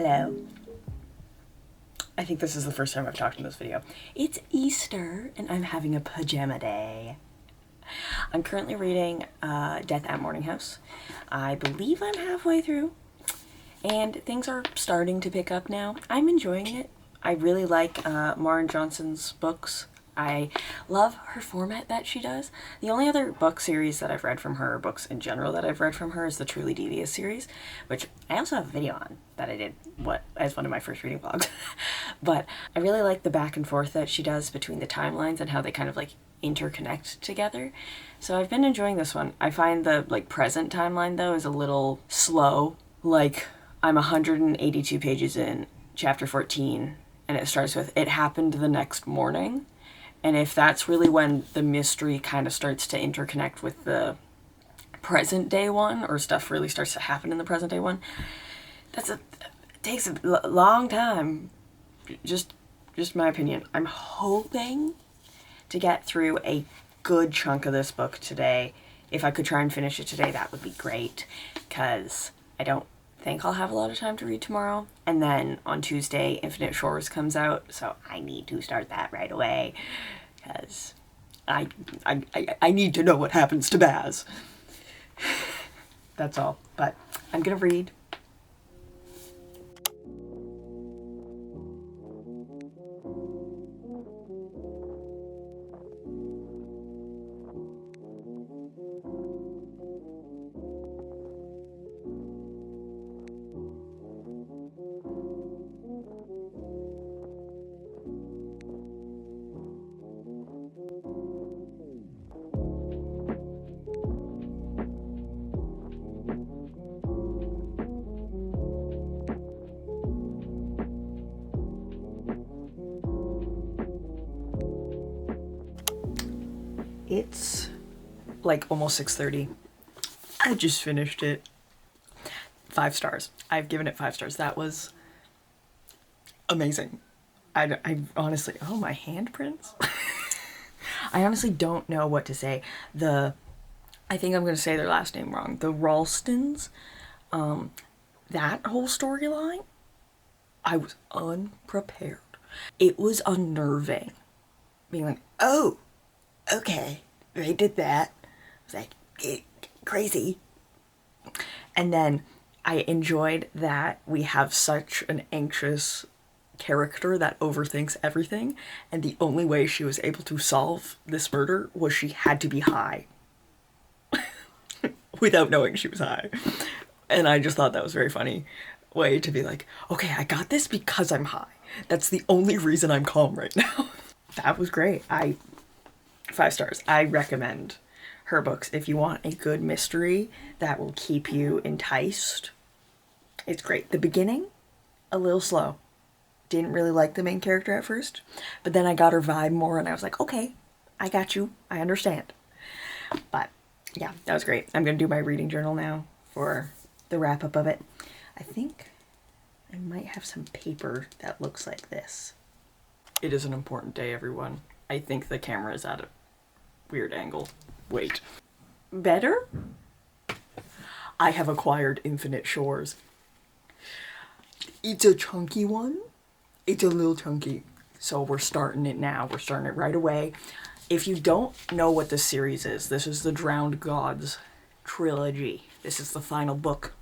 Hello. I think this is the first time I've talked in this video. It's Easter and I'm having a pajama day. I'm currently reading Death at Morning House. I believe I'm halfway through and things are starting to pick up now. I'm enjoying it. I really like Maren Johnson's books. I love her format that she does. The only other book series that I've read from her, or books in general that I've read from her, is the Truly Devious series, which I also have a video on that I did as one of my first reading vlogs. But I really like the back and forth that she does between the timelines and how they kind of like interconnect together. So I've been enjoying this one. I find the like present timeline though is a little slow. Like I'm 182 pages in chapter 14 and it starts with, "It happened the next morning." And if that's really when the mystery kind of starts to interconnect with the present day one, or stuff really starts to happen in the present day one, it takes a long time. Just my opinion. I'm hoping to get through a good chunk of this book today. If I could try and finish it today, that would be great, because I don't think I'll have a lot of time to read tomorrow. And then on Tuesday, Infinite Shores comes out, so I need to start that right away, because I need to know what happens to Baz. That's all. But I'm gonna read. It's like almost 6:30. I just finished it. 5 stars. I've given it 5 stars. That was amazing. I honestly, oh, my handprints. I honestly don't know what to say. I think I'm going to say their last name wrong. The Ralstons, that whole storyline, I was unprepared. It was unnerving. Being like, oh, okay, they did that. I was like, crazy. And then I enjoyed that we have such an anxious character that overthinks everything, and the only way she was able to solve this murder was she had to be high. Without knowing she was high. And I just thought that was a very funny way to be like, okay, I got this because I'm high. That's the only reason I'm calm right now. That was great. 5 stars. I recommend her books if you want a good mystery that will keep you enticed. It's great. The beginning, a little slow. Didn't really like the main character at first, but then I got her vibe more and I was like, okay, I got you. I understand. But yeah, that was great. I'm going to do my reading journal now for the wrap up of it. I think I might have some paper that looks like this. It is an important day, everyone. I think the camera is at a weird angle. Wait. Better? I have acquired Infinite Shores. It's a chunky one. It's a little chunky. So we're starting it now. We're starting it right away. If you don't know what this series is, this is the Drowned Gods trilogy. This is the final book.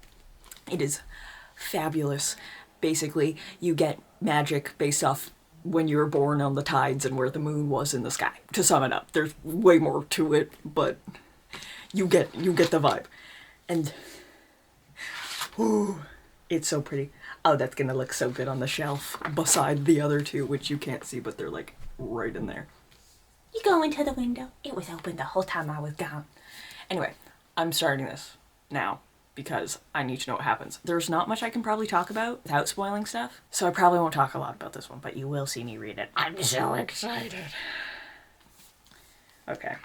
It is fabulous. Basically, you get magic based off when you were born on the tides and where the moon was in the sky. To sum it up, there's way more to it, but you get the vibe. And ooh, it's so pretty. Oh, that's gonna look so good on the shelf beside the other two, which you can't see, but they're like right in there. You go into the window. It was open the whole time I was gone. Anyway, I'm starting this now because I need to know what happens. There's not much I can probably talk about without spoiling stuff, so I probably won't talk a lot about this one, but you will see me read it. I'm so excited. Okay.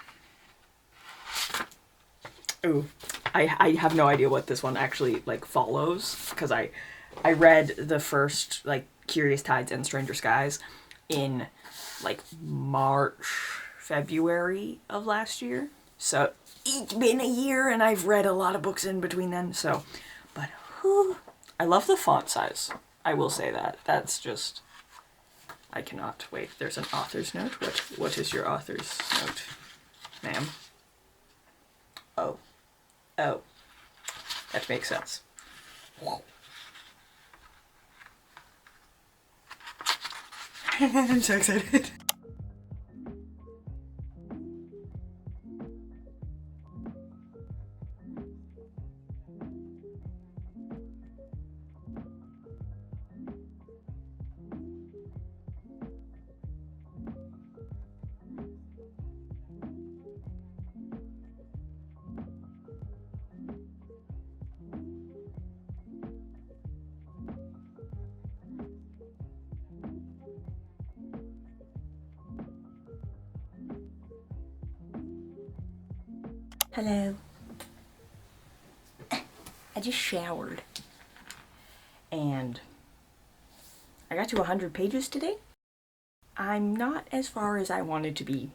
Ooh, I have no idea what this one actually like follows, because I read the first like Curious Tides and Stranger Skies in like March, February of last year. So it's been a year and I've read a lot of books in between then. So, but whew, I love the font size. I will say that. That's just... I cannot wait. There's an author's note. What is your author's note, ma'am? Oh. Oh. That makes sense. I'm so excited. Hello. I just showered. And I got to 100 pages today. I'm not as far as I wanted to be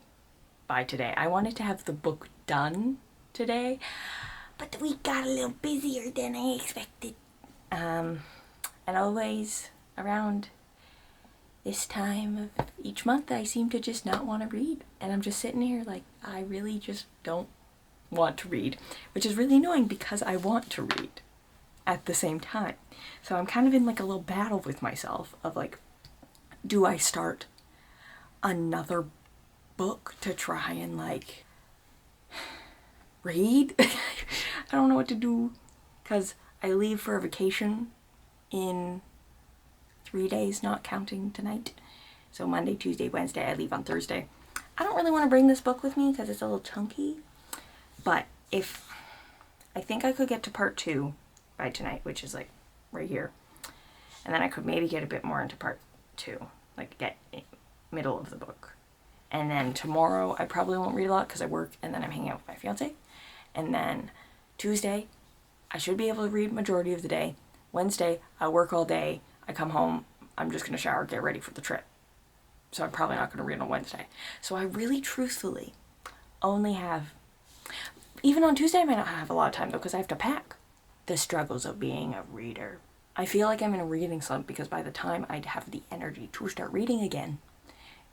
by today. I wanted to have the book done today, but the week got a little busier than I expected. And always around this time of each month, I seem to just not want to read. And I'm just sitting here like, I really just don't want to read, which is really annoying because I want to read at the same time. So I'm kind of in like a little battle with myself of like, do I start another book to try and like read? I don't know what to do because I leave for a vacation in 3 days, not counting tonight. So Monday, Tuesday, Wednesday, I leave on Thursday. I don't really want to bring this book with me because it's a little chunky. But if I think I could get to part 2 by tonight, which is like right here, and then I could maybe get a bit more into part 2, like get middle of the book. And then tomorrow I probably won't read a lot because I work and then I'm hanging out with my fiance. And then Tuesday I should be able to read majority of the day. Wednesday I work all day. I come home, I'm just going to shower, get ready for the trip. So I'm probably not going to read on Wednesday. So I really truthfully only have... Even on Tuesday, I might not have a lot of time, though, because I have to pack. The struggles of being a reader. I feel like I'm in a reading slump because by the time I'd have the energy to start reading again,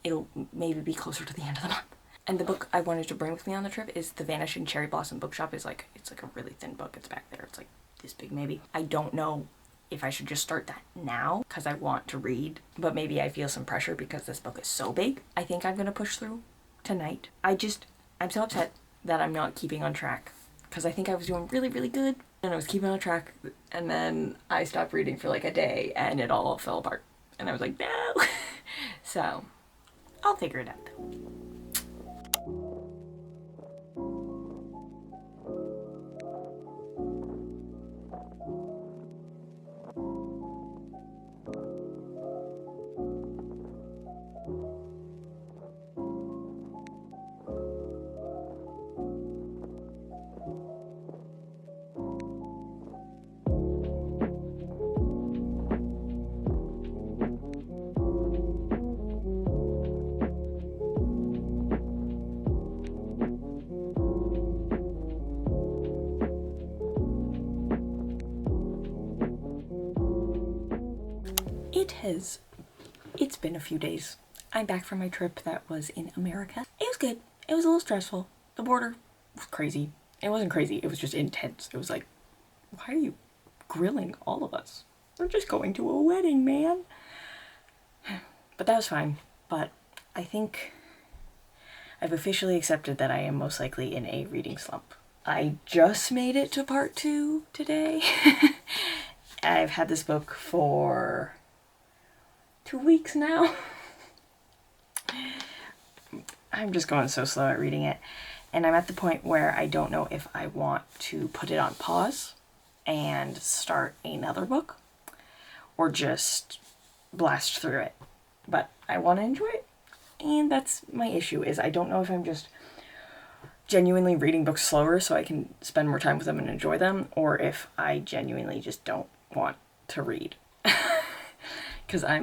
it'll maybe be closer to the end of the month. And the book I wanted to bring with me on the trip is The Vanishing Cherry Blossom Bookshop. It's like a really thin book. It's back there. It's like this big, maybe. I don't know if I should just start that now because I want to read, but maybe I feel some pressure because this book is so big. I think I'm going to push through tonight. I'm so upset that I'm not keeping on track because I think I was doing really, really good and I was keeping on track, and then I stopped reading for like a day and it all fell apart and I was like, no. So I'll figure it out though. It's been a few days. I'm back from my trip that was in America. It was good. It was a little stressful. The border was crazy. It wasn't crazy, it was just intense. It was like, why are you grilling all of us? We're just going to a wedding, man. But that was fine. But I think I've officially accepted that I am most likely in a reading slump. I just made it to part 2 today. I've had this book for 2 weeks now. I'm just going so slow at reading it. And I'm at the point where I don't know if I want to put it on pause and start another book or just blast through it. But I want to enjoy it. And that's my issue, is I don't know if I'm just genuinely reading books slower so I can spend more time with them and enjoy them, or if I genuinely just don't want to read. Because I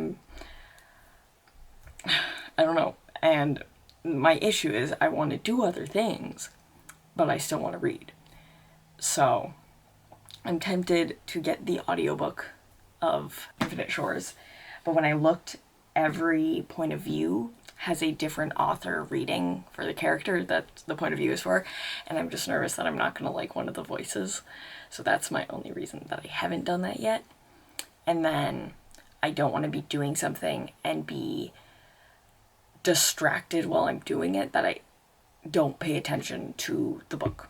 don't know. And my issue is I want to do other things, but I still want to read. So I'm tempted to get the audiobook of Infinite Shores, but when I looked, every point of view has a different author reading for the character that the point of view is for, and I'm just nervous that I'm not going to like one of the voices. So that's my only reason that I haven't done that yet. And then I don't want to be doing something and be distracted while I'm doing it, that I don't pay attention to the book.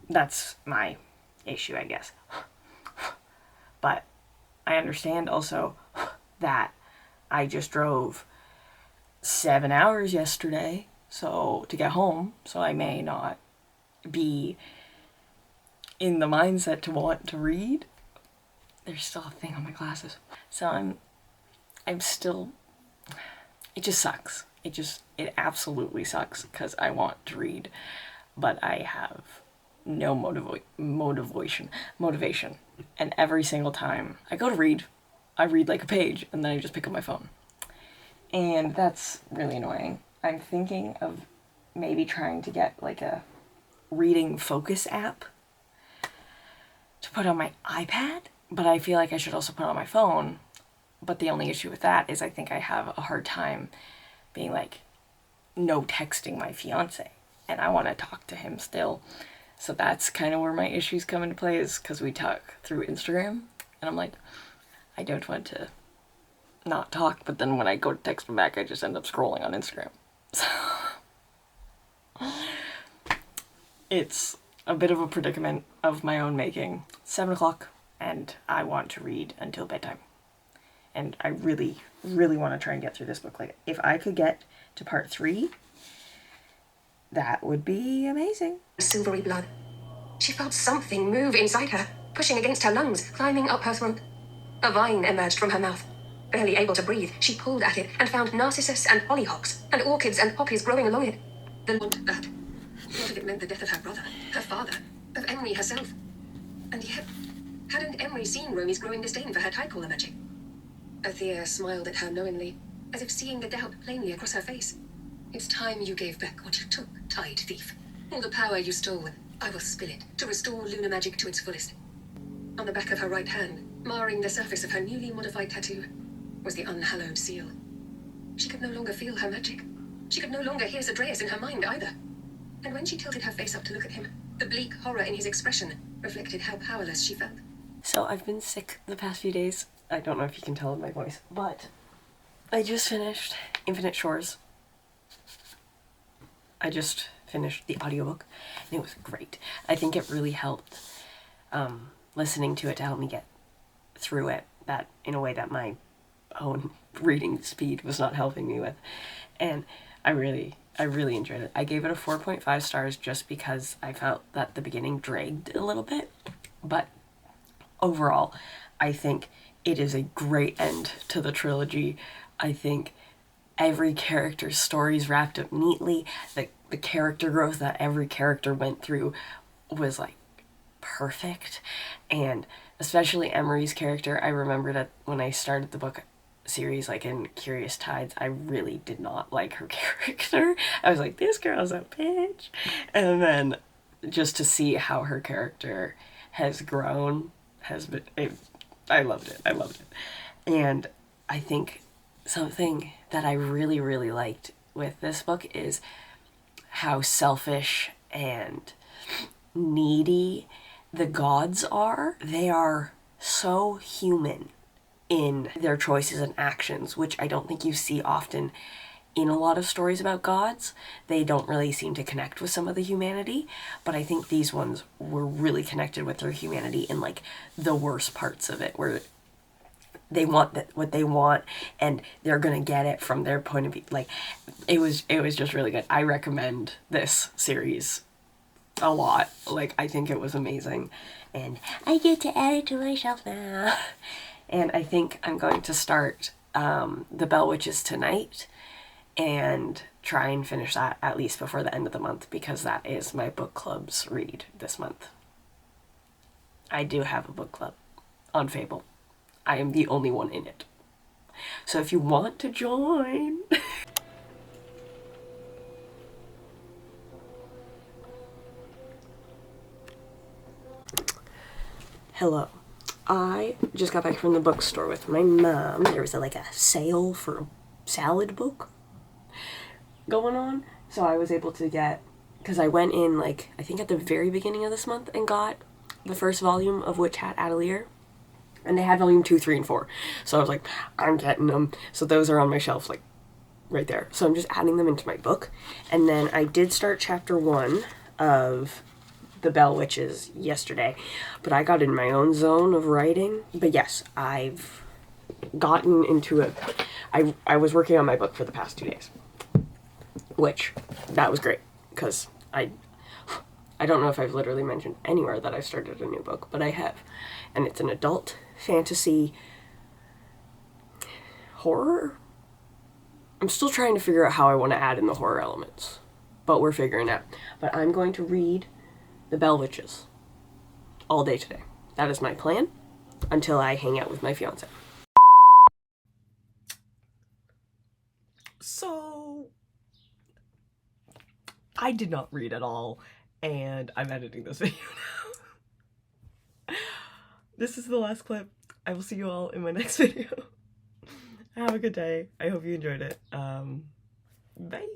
That's my issue, I guess. But I understand also that I just drove 7 hours yesterday to get home, so I may not be in the mindset to want to read. There's still a thing on my glasses. So I'm still, it just sucks. It absolutely sucks because I want to read, but I have no motivation. And every single time I go to read, I read like a page and then I just pick up my phone. And that's really annoying. I'm thinking of maybe trying to get like a reading focus app to put on my iPad, but I feel like I should also put it on my phone. But the only issue with that is I think I have a hard time being like, no texting my fiance, and I want to talk to him still. So that's kind of where my issues come into play, is because we talk through Instagram, and I'm like, I don't want to not talk, but then when I go to text him back, I just end up scrolling on Instagram. So it's a bit of a predicament of my own making. 7 o'clock, and I want to read until bedtime. And I really, really want to try and get through this book. Like, if I could get to part 3, that would be amazing. Silvery blood. She felt something move inside her, pushing against her lungs, climbing up her throat. A vine emerged from her mouth. Barely able to breathe, she pulled at it and found narcissus and hollyhocks, and orchids and poppies growing along it. The want that. What if it meant the death of her brother, her father, of Emery herself? And yet, hadn't Emery seen Romy's growing disdain for her tide-caller magic? Althea smiled at her knowingly, as if seeing the doubt plainly across her face. It's time you gave back what you took, Tide Thief. All the power you stole, I will spill it to restore lunar magic to its fullest. On the back of her right hand, marring the surface of her newly modified tattoo, was the unhallowed seal. She could no longer feel her magic. She could no longer hear Zedreus in her mind either. And when she tilted her face up to look at him, the bleak horror in his expression reflected how powerless she felt. So I've been sick the past few days. I don't know if you can tell in my voice, but I just finished Infinite Shores. I just finished the audiobook, and it was great. I think it really helped listening to it to help me get through it, that in a way that my own reading speed was not helping me with. And I really enjoyed it. I gave it a 4.5 stars just because I felt that the beginning dragged a little bit, but overall, I think it is a great end to the trilogy. I think every character's story is wrapped up neatly. The character growth that every character went through was like perfect. And especially Emery's character, I remember that when I started the book series, like in Curious Tides, I really did not like her character. I was like, this girl's a bitch. And then just to see how her character has grown has been, I loved it. And I think something that I really, really liked with this book is how selfish and needy the gods are. They are so human in their choices and actions, which I don't think you see often in a lot of stories about gods. They don't really seem to connect with some of the humanity, but I think these ones were really connected with their humanity in like the worst parts of it, where they want what they want and they're gonna get it from their point of view. Like, it was just really good. I recommend this series a lot. Like, I think it was amazing, and I get to add it to my shelf now. And I think I'm going to start The Bell Witches tonight and try and finish that at least before the end of the month, because that is my book club's read this month. I do have a book club on Fable. I am the only one in it. So if you want to join... Hello. I just got back from the bookstore with my mom. There was like a sale for a salad book going on. So I was able to get, because I went in like, I think at the very beginning of this month and got the first volume of Witch Hat Atelier. And they had volume 2, 3, and 4. So I was like, I'm getting them. So those are on my shelf, like, right there. So I'm just adding them into my book. And then I did start chapter 1 of The Bell Witches yesterday. But I got in my own zone of writing. But yes, I've gotten into it. I was working on my book for the past 2 days. Which, that was great. Because I don't know if I've literally mentioned anywhere that I've started a new book. But I have. And it's an adult fantasy horror. I'm still trying to figure out how I want to add in the horror elements, but we're figuring out. But I'm going to read The Bell Witches all day today. That is my plan until I hang out with my fiance. So, I did not read at all, and I'm editing this video now. This is the last clip. I will see you all in my next video. Have a good day. I hope you enjoyed it. Bye.